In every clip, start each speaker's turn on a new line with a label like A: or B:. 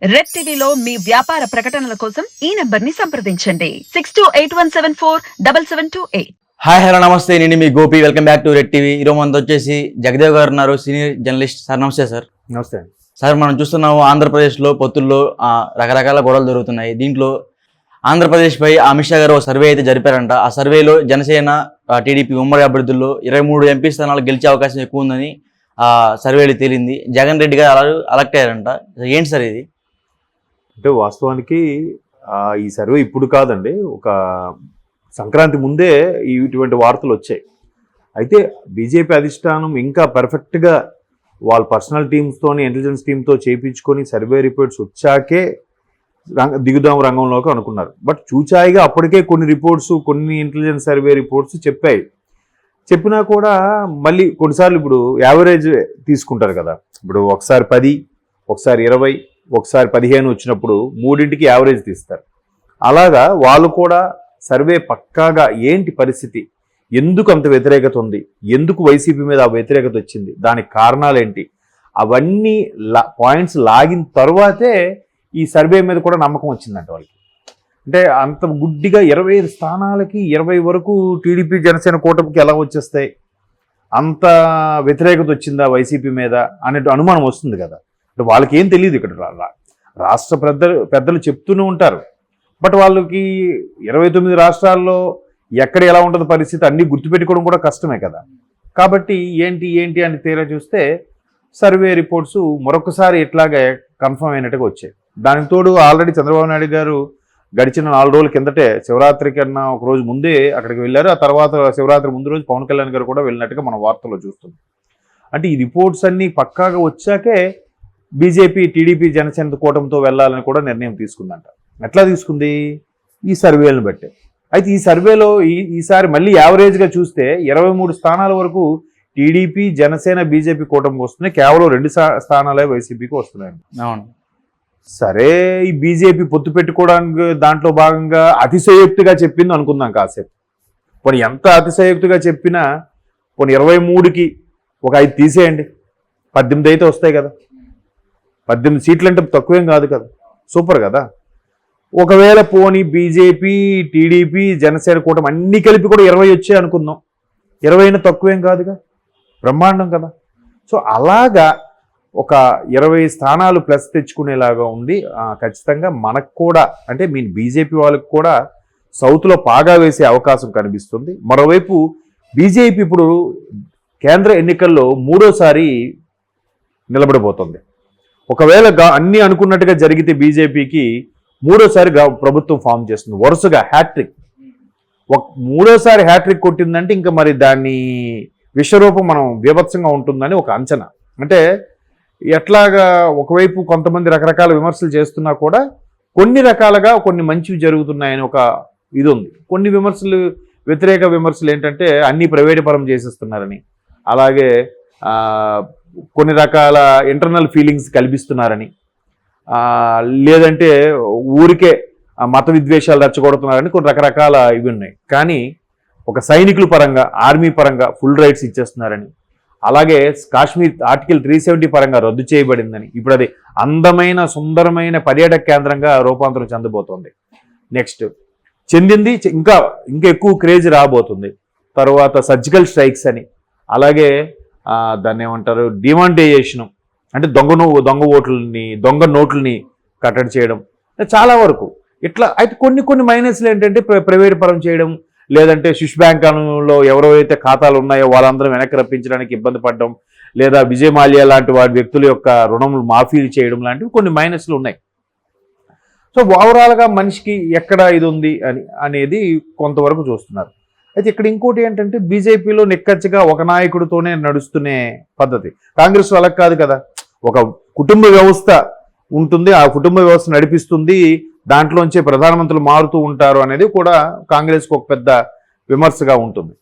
A: Red టీవీలో మీ వ్యాపార ప్రకటనల కోసం ఈ నంబర్ ని సంప్రదించండి 6281747728.
B: హాయ్ హలో నమస్తే, నేను మీ Gopi. Welcome back to red TV. ఈరోజు మనతో వచ్చేసి జగదేవ్ గారు ఉన్నారు, సీనియర్ జర్నలిస్ట్. సార్ నమస్తే. సార్
C: నమస్తే
B: సార్, మనం చూస్తున్నాము ఆంధ్రప్రదేశ్లో పొత్తుల్లో రకరకాల గొడవలు జరుగుతున్నాయి. దీంట్లో ఆంధ్రప్రదేశ్పై అమిత్ షా గారు సర్వే అయితే జరిపారంట. ఆ సర్వేలో జనసేన టీడీపీ ఉమ్మడి అభ్యర్థుల్లో 23 ఎంపీ స్థానాలు గెలిచే అవకాశం ఎక్కువ ఉందని సర్వేలు తేలింది. జగన్ రెడ్డి గారు అలెక్ట్ అయ్యారంట. ఏంటి సార్ ఇది?
C: అంటే వాస్తవానికి ఈ సర్వే ఇప్పుడు కాదండి, ఒక సంక్రాంతి ముందే ఇటువంటి వార్తలు వచ్చాయి. అయితే బీజేపీ అధిష్టానం ఇంకా పర్ఫెక్ట్గా వాళ్ళ పర్సనల్ టీమ్స్తోని ఇంటెలిజెన్స్ టీంతో చేయించుకొని సర్వే రిపోర్ట్స్ వచ్చాకే దిగుదాం రంగంలోకి అనుకున్నారు. బట్ చూచాయిగా అప్పటికే కొన్ని రిపోర్ట్స్, కొన్ని ఇంటెలిజెన్స్ సర్వే రిపోర్ట్స్ చెప్పినా కూడా మళ్ళీ కొన్నిసార్లు ఇప్పుడు యావరేజ్ తీసుకుంటారు కదా. ఇప్పుడు ఒకసారి 10, ఒకసారి 20, ఒకసారి 15 వచ్చినప్పుడు మూడింటికి యావరేజ్ తీస్తారు. అలాగా వాళ్ళు కూడా సర్వే పక్కాగా ఏంటి పరిస్థితి, ఎందుకు అంత వ్యతిరేకత ఉంది, ఎందుకు వైసీపీ మీద ఆ వ్యతిరేకత వచ్చింది, దానికి కారణాలేంటి, అవన్నీ పాయింట్స్ లాగిన తర్వాతే ఈ సర్వే మీద కూడా నమ్మకం వచ్చిందంట వాళ్ళకి. అంటే అంత గుడ్డిగా 25 స్థానాలకి 20 వరకు టీడీపీ జనసేన కూటమికి ఎలా వచ్చేస్తాయి, అంత వ్యతిరేకత వచ్చిందా వైసీపీ మీద అనే అనుమానం వస్తుంది కదా. అంటే వాళ్ళకి ఏం తెలియదు. ఇక్కడ రాష్ట్ర పెద్దలు చెప్తూనే ఉంటారు. బట్ వాళ్ళకి 29 రాష్ట్రాల్లో ఎక్కడ ఎలా ఉంటుంది పరిస్థితి అన్నీ గుర్తుపెట్టుకోవడం కూడా కష్టమే కదా. కాబట్టి ఏంటి అని తీరా చూస్తే సర్వే రిపోర్ట్స్ మరొకసారి ఇట్లాగే కన్ఫర్మ్ అయినట్టుగా వచ్చాయి. దానికి తోడు ఆల్రెడీ చంద్రబాబు నాయుడు గారు గడిచిన 4 రోజుల కిందటే శివరాత్రి కన్నా ఒక రోజు ముందే అక్కడికి వెళ్ళారు. ఆ తర్వాత శివరాత్రి ముందు రోజు పవన్ కళ్యాణ్ గారు కూడా వెళ్ళినట్టుగా మనం వార్తల్లో చూస్తున్నాం. అంటే ఈ రిపోర్ట్స్ అన్నీ పక్కాగా వచ్చాకే బీజేపీ టీడీపీ జనసేన కూటమితో వెళ్ళాలని కూడా నిర్ణయం తీసుకుందంట. ఎట్లా తీసుకుంది? ఈ సర్వేలను బట్టే. అయితే ఈ సర్వేలో ఈసారి మళ్ళీ యావరేజ్గా చూస్తే 23 స్థానాల వరకు టీడీపీ జనసేన బీజేపీ కూటమికి వస్తున్నాయి, కేవలం 2 స్థానాలే వైసీపీకి వస్తున్నాయి.
B: అవును,
C: సరే ఈ బీజేపీ పొత్తు పెట్టుకోవడానికి దాంట్లో భాగంగా అతిశయోక్తిగా చెప్పింది అనుకుందాం కాసేపు. పోనీ ఎంత అతిశయోక్తిగా చెప్పినా పోనీ 23కి ఒక 5 తీసేయండి, 18 అయితే వస్తాయి కదా. 18 సీట్లు అంటే తక్కువేం కాదు కదా, సూపర్ కదా. ఒకవేళ పోనీ బీజేపీ టీడీపీ జనసేన కూటమి అన్ని కలిపి కూడా 20 వచ్చాయి అనుకుందాం, 20 తక్కువేం కాదుగా, బ్రహ్మాండం కదా. సో అలాగా ఒక 20 స్థానాలు ప్లస్ తెచ్చుకునేలాగా ఉంది. ఖచ్చితంగా మనకు కూడా అంటే బీజేపీ వాళ్ళకి కూడా సౌత్లో పాగా వేసే అవకాశం కనిపిస్తుంది. మరోవైపు బీజేపీ ఇప్పుడు కేంద్ర ఎన్నికల్లో 3వసారి నిలబడబోతుంది. ఒకవేళ అన్నీ అనుకున్నట్టుగా జరిగితే బీజేపీకి 3వసారి ప్రభుత్వం ఫామ్ చేస్తుంది, వరుసగా హ్యాట్రిక్. 3వసారి హ్యాట్రిక్ కొట్టిందంటే ఇంకా మరి దాన్ని విశ్వరూపం మనం బీభత్సంగా ఉంటుందని ఒక అంచనా. అంటే ఎట్లాగా ఒకవైపు కొంతమంది రకరకాల విమర్శలు చేస్తున్నా కూడా కొన్ని రకాలుగా కొన్ని మంచివి జరుగుతున్నాయని ఒక ఇది ఉంది. కొన్ని వ్యతిరేక విమర్శలు ఏంటంటే అన్నీ ప్రైవేట్ పరం చేసేస్తున్నారని, అలాగే కొన్ని రకాల ఇంటర్నల్ ఫీలింగ్స్ కల్పిస్తున్నారని, లేదంటే ఊరికే మత విద్వేషాలు రెచ్చగొడుతున్నారని కొన్ని రకరకాల ఇవి ఉన్నాయి. కానీ ఒక సైనికుల పరంగా, ఆర్మీ పరంగా ఫుల్ రైట్స్ ఇచ్చేస్తున్నారని, అలాగే కాశ్మీర్ ఆర్టికల్ 370 పరంగా రద్దు చేయబడిందని, ఇప్పుడు అది అందమైన సుందరమైన పర్యాటక కేంద్రంగా రూపాంతరం చెందబోతోంది. నెక్స్ట్ చెందింది ఇంకా ఎక్కువ క్రేజ్ రాబోతుంది. తర్వాత సర్జికల్ స్ట్రైక్స్ అని, అలాగే దాన్ని ఏమంటారు డిమానిటైజేషన్, అంటే దొంగ ఓట్లని దొంగ నోట్లని కట్టడి చేయడం, చాలా వరకు ఇట్లా. అయితే కొన్ని మైనస్లు ఏంటంటే ప్రైవేట్ పరం చేయడం, లేదంటే స్విస్ బ్యాంకులో ఎవరైతే ఖాతాలు ఉన్నాయో వాళ్ళందరం వెనక్కి రప్పించడానికి ఇబ్బంది పడడం, లేదా విజయ్ మాల్యా లాంటి వారి వ్యక్తుల యొక్క రుణములు మాఫీలు చేయడం లాంటివి కొన్ని మైనస్లు ఉన్నాయి. సో ఓవరాల్గా మనిషికి ఎక్కడ ఇది ఉంది అనేది కొంతవరకు చూస్తున్నారు. అయితే ఇక్కడ ఇంకోటి ఏంటంటే బీజేపీలో నిక్కచ్చిగా ఒక నాయకుడితోనే నడుస్తునే పద్ధతి. కాంగ్రెస్ వాళ్ళకి కాదు కదా, ఒక కుటుంబ వ్యవస్థ ఉంటుంది, ఆ కుటుంబ వ్యవస్థ నడిపిస్తుంది, దాంట్లోంచే ప్రధానమంత్రులు మారుతూ ఉంటారు అనేది కూడా కాంగ్రెస్కి ఒక పెద్ద విమర్శగా ఉంటుంది.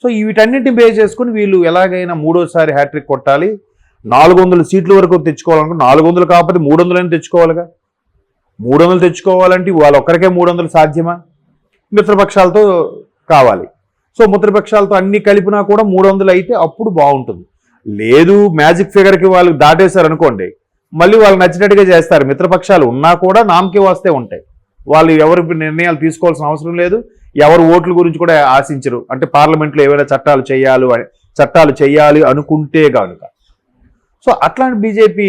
C: సో వీటన్నిటిని బేస్ చేసుకుని వీళ్ళు ఎలాగైనా 3వసారి హ్యాట్రిక్ కొట్టాలి, 400 సీట్ల వరకు తెచ్చుకోవాలనుకో, 400 కాకపోతే 300 తెచ్చుకోవాలిగా. 300 తెచ్చుకోవాలంటే వాళ్ళ ఒక్కరికే 300 సాధ్యమా? మిత్రపక్షాలతో కావాలి. సో మిత్రపక్షాలతో అన్ని కలిపినా కూడా 300 అయితే అప్పుడు బాగుంటుంది. లేదు మ్యాజిక్ ఫిగర్కి వాళ్ళు దాటేశారు అనుకోండి, మళ్ళీ వాళ్ళు నచ్చినట్టుగా చేస్తారు. మిత్రపక్షాలు ఉన్నా కూడా నామకే వస్తే ఉంటాయి. వాళ్ళు ఎవరి నిర్ణయాలు తీసుకోవాల్సిన అవసరం లేదు, ఎవరు ఓట్ల గురించి కూడా ఆశించరు. అంటే పార్లమెంట్లో ఏవైనా చట్టాలు చేయాలి అనుకుంటే కనుక. సో అట్లాంటి బీజేపీ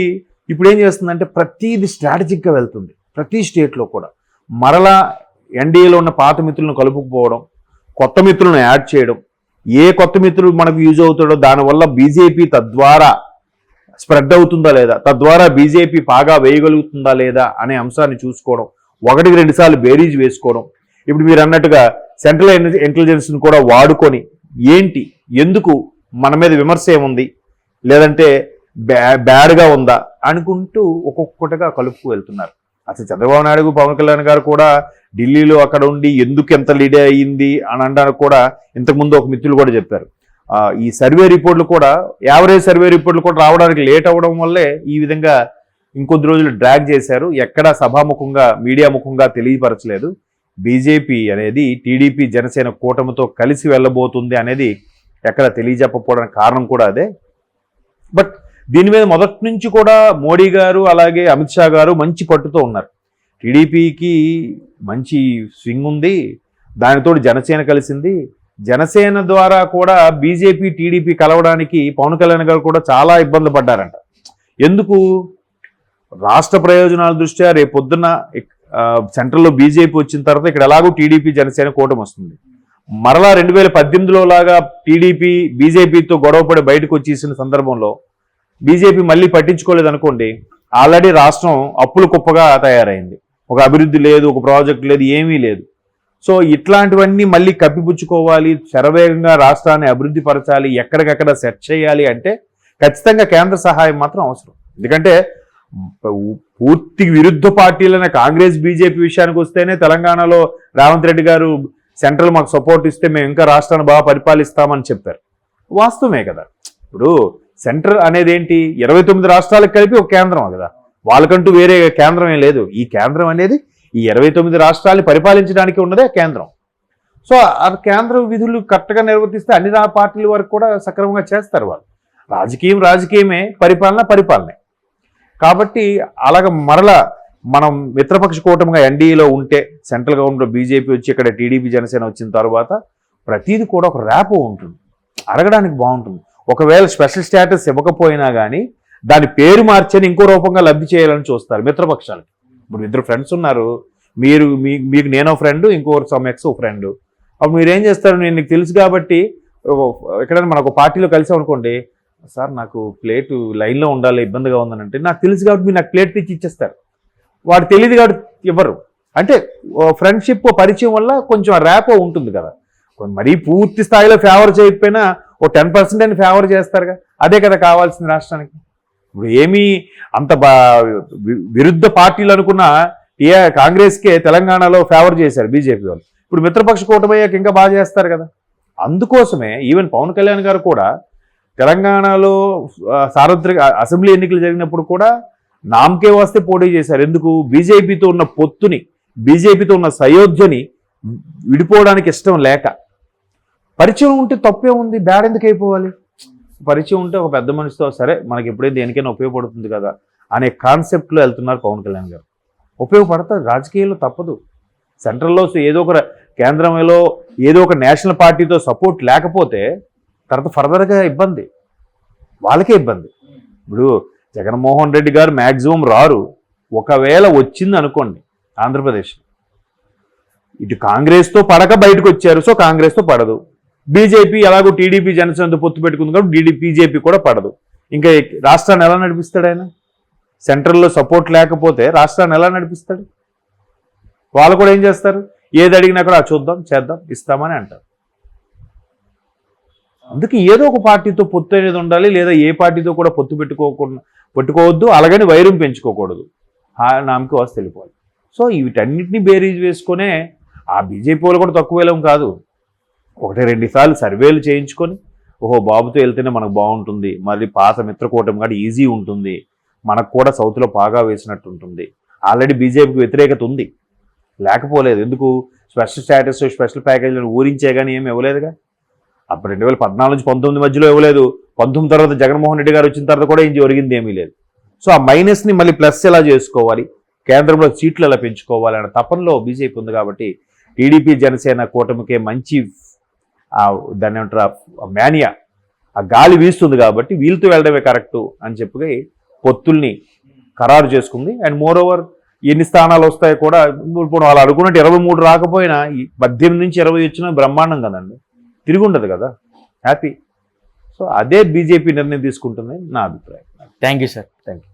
C: ఇప్పుడు ఏం చేస్తుందంటే ప్రతిది స్ట్రాటజిక్గా వెళ్తుంది. ప్రతి స్టేట్లో కూడా మరలా ఎన్డీఏలో ఉన్న పాత మిత్రులను కలుపుకుపోవడం, కొత్త మిత్రులను యాడ్ చేయడం, ఏ కొత్త మిత్రులు మనకు యూజ్ అవుతాడో దానివల్ల బీజేపీ తద్వారా స్ప్రెడ్ అవుతుందా లేదా, తద్వారా బీజేపీ పాగా వేయగలుగుతుందా లేదా అనే అంశాన్ని చూసుకోవడం, 1-2 సార్లు బేరీజ్ వేసుకోవడం. ఇప్పుడు మీరు అన్నట్టుగా సెంట్రల్ ఇంటెలిజెన్స్ని కూడా వాడుకొని ఏంటి, ఎందుకు మన మీద విమర్శ ఏముంది, లేదంటే బ్యాడ్గా ఉందా అనుకుంటూ ఒక్కొక్కటిగా కలుపుకు వెళ్తున్నారు. అసలు చంద్రబాబు నాయుడు, పవన్ కళ్యాణ్ గారు కూడా ఢిల్లీలో అక్కడ ఉండి ఎందుకు ఎంత లీడ్ అయ్యింది అని అనడానికి కూడా ఇంతకుముందు ఒక మిత్రులు కూడా చెప్పారు. ఈ సర్వే రిపోర్ట్లు కూడా, యావరేజ్ సర్వే రిపోర్ట్లు కూడా రావడానికి లేట్ అవ్వడం వల్లే ఈ విధంగా ఇంకొద్ది రోజులు డ్రాగ్ చేశారు. ఎక్కడా సభాముఖంగా, మీడియా ముఖంగా తెలియపరచలేదు. బీజేపీ అనేది టీడీపీ జనసేన కూటమితో కలిసి వెళ్ళబోతుంది అనేది ఎక్కడ తెలియజెప్పకపోవడానికి కారణం కూడా అదే. బట్ దీని మీద మొదటి నుంచి కూడా మోడీ గారు అలాగే అమిత్ షా గారు మంచి పట్టుతో ఉన్నారు. టీడీపీకి మంచి స్వింగ్ ఉంది, దానితో జనసేన కలిసింది. జనసేన ద్వారా కూడా బీజేపీ టీడీపీ కలవడానికి పవన్ కళ్యాణ్ గారు కూడా చాలా ఇబ్బంది పడ్డారంట. ఎందుకు? రాష్ట్ర ప్రయోజనాల దృష్ట్యా రేపు పొద్దున్న సెంట్రల్లో బీజేపీ వచ్చిన తర్వాత ఇక్కడ ఎలాగో టీడీపీ జనసేన కూటమి వస్తుంది. మరలా 2018లో లాగా టీడీపీ బీజేపీతో గొడవపడి బయటకు వచ్చేసిన సందర్భంలో బీజేపీ మళ్ళీ పట్టించుకోలేదు అనుకోండి, ఆల్రెడీ రాష్ట్రం అప్పుల కుప్పగా తయారైంది. ఒక అభివృద్ధి లేదు, ఒక ప్రాజెక్ట్ లేదు, ఏమీ లేదు. సో ఇట్లాంటివన్నీ మళ్ళీ కప్పిపుచ్చుకోవాలి, శరవేగంగా రాష్ట్రాన్ని అభివృద్ధి పరచాలి, ఎక్కడికక్కడ సెట్ చేయాలి అంటే ఖచ్చితంగా కేంద్ర సహాయం మాత్రం అవసరం. ఎందుకంటే పూర్తి విరుద్ధ పార్టీలైన కాంగ్రెస్, బీజేపీ విషయానికి వస్తేనే తెలంగాణలో రేవంత్ రెడ్డి గారు సెంట్రల్ మాకు సపోర్ట్ ఇస్తే మేము ఇంకా రాష్ట్రాన్ని బాగా పరిపాలిస్తామని చెప్పారు. వాస్తవమే కదా. ఇప్పుడు సెంట్రల్ అనేది ఏంటి, 29 రాష్ట్రాలకు కలిపి ఒక కేంద్రం కదా, వాళ్ళకంటూ వేరే కేంద్రం ఏం లేదు. ఈ కేంద్రం అనేది ఈ 29 రాష్ట్రాలని పరిపాలించడానికి ఉన్నదే కేంద్రం. సో ఆ కేంద్ర విధులు కరెక్ట్గా నిర్వర్తిస్తే అన్ని పార్టీల వరకు కూడా సక్రమంగా చేస్తారు వాళ్ళు. రాజకీయమే, పరిపాలనే. కాబట్టి అలాగ మరలా మనం మిత్రపక్ష కూటమిగా ఎన్డీఏలో ఉంటే, సెంట్రల్ గవర్నమెంట్లో బీజేపీ వచ్చి ఇక్కడ టీడీపీ జనసేన వచ్చిన తర్వాత ప్రతిదీ కూడా ఒక ర్యాపో ఉంటుంది, అడగడానికి బాగుంటుంది. ఒకవేళ స్పెషల్ స్టేటస్ ఇవ్వకపోయినా కానీ దాని పేరు మార్చని ఇంకో రూపంగా లబ్ధి చేయాలని చూస్తారు మిత్రపక్షాలకి. ఇప్పుడు 2 ఫ్రెండ్స్ ఉన్నారు, మీకు నేనో ఫ్రెండ్, ఇంకో సమ్ఎక్స్ ఓ ఫ్రెండ్. అప్పుడు మీరు ఏం చేస్తారు, నేను నీకు తెలుసు కాబట్టి ఎక్కడైనా మనకు పార్టీలో కలిసాం అనుకోండి, సార్ నాకు ప్లేటు లైన్లో ఉండాలి, ఇబ్బందిగా ఉందని అంటే, నాకు తెలుసు కాబట్టి మీరు నాకు ప్లేట్ తెచ్చి ఇచ్చేస్తారు. వాడు తెలియదు కాబట్టి ఇవ్వరు. అంటే ఫ్రెండ్షిప్ పరిచయం వల్ల కొంచెం ర్యాపో ఉంటుంది కదా. మరీ పూర్తి స్థాయిలో ఫేవర్ చేయకపోయినా ఓ 10% అని ఫేవర్ చేస్తారుగా, అదే కదా కావాల్సింది రాష్ట్రానికి. ఇప్పుడు ఏమీ అంత విరుద్ధ పార్టీలు అనుకున్న కాంగ్రెస్కే తెలంగాణలో ఫేవర్ చేశారు బీజేపీ వాళ్ళు. ఇప్పుడు మిత్రపక్ష కూటమయ్యాక ఇంకా బాగా చేస్తారు కదా. అందుకోసమే ఈవెన్ పవన్ కళ్యాణ్ గారు కూడా తెలంగాణలో సార్వత్రిక అసెంబ్లీ ఎన్నికలు జరిగినప్పుడు కూడా నామకే వస్తే పోటీ చేశారు. ఎందుకు? బీజేపీతో ఉన్న పొత్తుని, బీజేపీతో ఉన్న సయోధ్యని విడిపోవడానికి ఇష్టం లేక. పరిచయం ఉంటే తప్పే ఉంది, బ్యాడ్ ఎందుకు అయిపోవాలి? పరిచయం ఉంటే ఒక పెద్ద మనిషితో సరే మనకి ఎప్పుడైతే దేనికైనా ఉపయోగపడుతుంది కదా అనే కాన్సెప్ట్లో వెళ్తున్నారు పవన్ కళ్యాణ్ గారు. ఉపయోగపడతారు, రాజకీయాల్లో తప్పదు. సెంట్రల్లో ఏదో ఒక కేంద్రంలో ఏదో ఒక నేషనల్ పార్టీతో సపోర్ట్ లేకపోతే తర్వాత ఫర్దర్గా ఇబ్బంది, వాళ్ళకే ఇబ్బంది. ఇప్పుడు జగన్మోహన్ రెడ్డి గారు మ్యాక్సిమం రారు, ఒకవేళ వచ్చింది అనుకోండి ఆంధ్రప్రదేశ్, ఇటు కాంగ్రెస్తో పడక బయటకు వచ్చారు, సో కాంగ్రెస్తో పడదు. బీజేపీ ఎలాగో టీడీపీ జనసేనతో పొత్తు పెట్టుకుంది కాబట్టి బీజేపీ కూడా పడదు. ఇంకా రాష్ట్రాన్ని ఎలా నడిపిస్తాడు ఆయన? సెంట్రల్లో సపోర్ట్ లేకపోతే రాష్ట్రాన్ని ఎలా నడిపిస్తాడు? వాళ్ళు కూడా ఏం చేస్తారు, ఏది అడిగినా కూడా చూద్దాం, చేద్దాం, ఇస్తామని అంటారు. అందుకే ఏదో ఒక పార్టీతో పొత్తు అనేది ఉండాలి, లేదా ఏ పార్టీతో కూడా పొత్తు పెట్టుకోవద్దు, అలాగని వైరం పెంచుకోకూడదు, నామకి వస్తే వెళ్ళిపోవాలి. సో వీటన్నిటిని బేరీజ్ వేసుకునే ఆ బీజేపీ వాళ్ళు కూడా తక్కువ వేలం కాదు. 1-2 సార్లు సర్వేలు చేయించుకొని, ఓహో బాబుతో వెళ్తేనే మనకు బాగుంటుంది, మరి పాత మిత్రకూటమి కూడా ఈజీ ఉంటుంది, మనకు కూడా సౌత్లో బాగా వేసినట్టు ఉంటుంది. ఆల్రెడీ బీజేపీకి వ్యతిరేకత ఉంది, లేకపోలేదు. ఎందుకు? స్పెషల్ స్టేటస్, స్పెషల్ ప్యాకేజీలను ఊరించే కానీ ఏమి ఇవ్వలేదుగా. అప్పుడు 2014 నుంచి 19 మధ్యలో ఇవ్వలేదు. 19 తర్వాత జగన్మోహన్ రెడ్డి గారు వచ్చిన తర్వాత కూడా ఏం జరిగింది ఏమీ లేదు. సో ఆ మైనస్ని మళ్ళీ ప్లస్ ఎలా చేసుకోవాలి, కేంద్రంలో సీట్లు ఎలా పెంచుకోవాలి అనే తపనలో బీజేపీ ఉంది. కాబట్టి టీడీపీ జనసేన కూటమికే మంచి దాన్ని ఏమంటారు మేనియా, ఆ గాలి వీస్తుంది. కాబట్టి వీళ్ళతో వెళ్ళడమే కరెక్టు అని చెప్పి పొత్తుల్ని ఖరారు చేసుకుంది. అండ్ మోర్ ఓవర్ ఎన్ని స్థానాలు వస్తాయో కూడా ఇప్పుడు వాళ్ళు అనుకున్నట్టు 23 రాకపోయినా 18 నుంచి 20 వచ్చినా బ్రహ్మాండం కదండి, తిరిగి ఉండదు కదా, హ్యాపీ. సో అదే బీజేపీ నిర్ణయం తీసుకుంటుంది నా అభిప్రాయం.
B: Thank you sir.
C: Thank you.